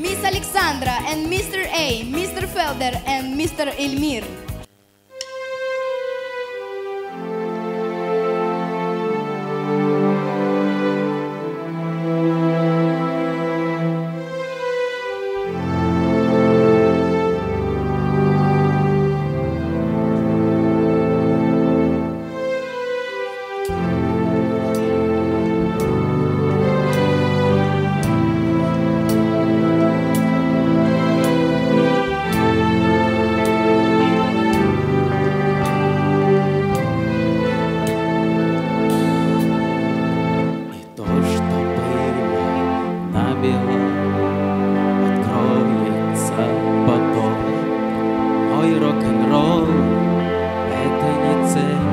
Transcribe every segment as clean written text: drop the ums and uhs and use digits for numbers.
Miss Alexandra and Mr. A, Mr. Felder and Mr. Elmir. Откроется потом. Ой, рок-н-ролл — это не цель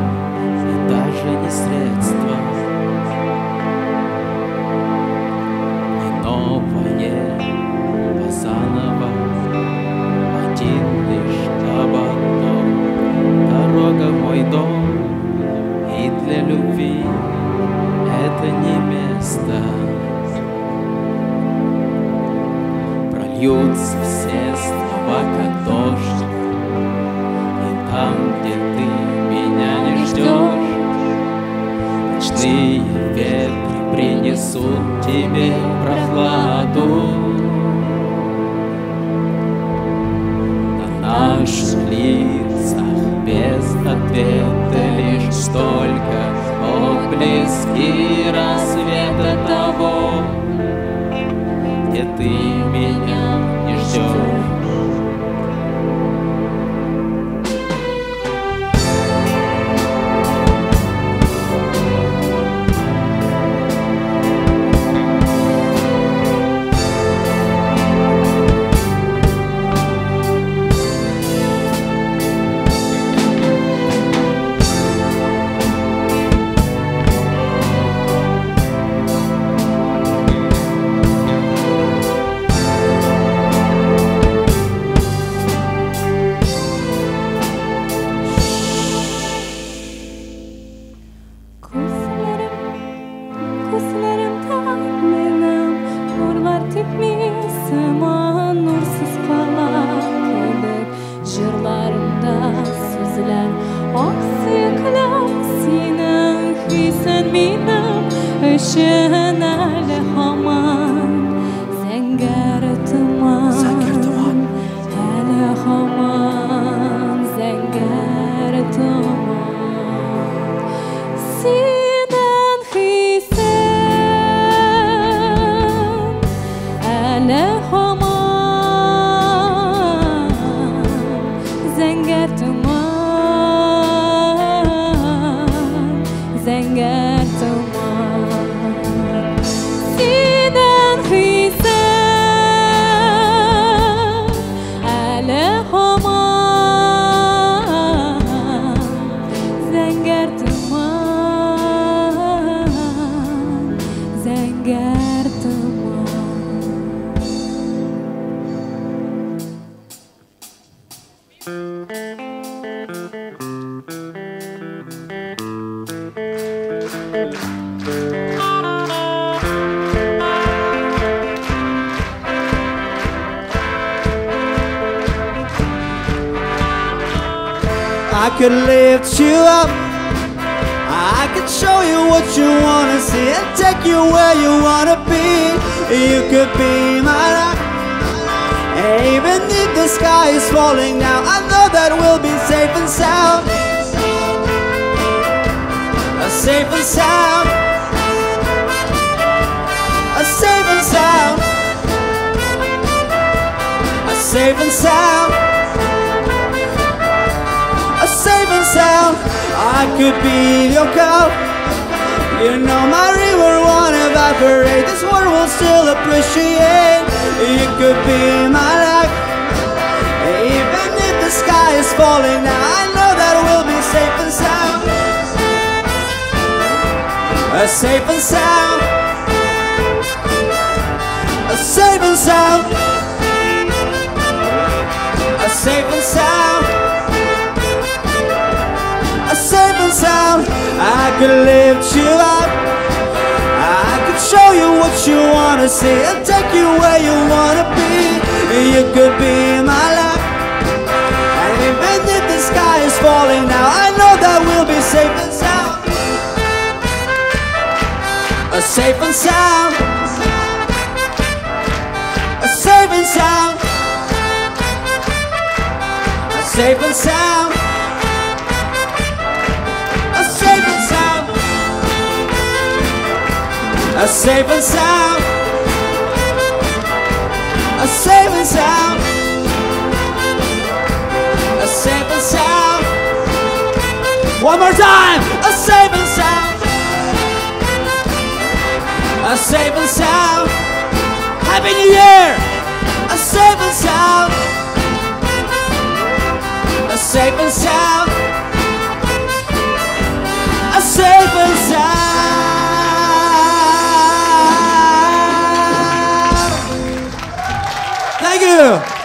и даже не средство. Не новое, а заново один лишь ободок. Дорога в мой дом, и для любви это не место. Льются все слова, как дождь, и там, где ты меня не ждешь, ночные ветры принесут тебе прохладу. На наших лицах без ответа лишь столько отблески рассвета того, где ты меня не ждешь. I could lift you up, I could show you what you wanna see and take you where you wanna be. You could be my light, even if the sky is falling now, I know that we'll be safe and sound. Safe and sound, safe and sound, safe and sound, safe and sound. I could be your cow, you know my river won't evaporate, this world will still appreciate. You could be my life, even if the sky is falling now, I know that we'll be safe and sound. Safe and sound, safe and sound, safe and sound, safe and sound. I could lift you up, I could show you what you wanna see and take you where you wanna be. could be my life. And even if the sky is falling now, I know that we'll be safe and sound. Safe and sound. Safe and sound. Safe and sound. Safe and sound. Safe and sound. Safe and sound. Safe and sound. One more time. Safe and sound. Safe and sound. Happy New Year. Safe and sound. Safe and sound. Safe and sound. Thank you.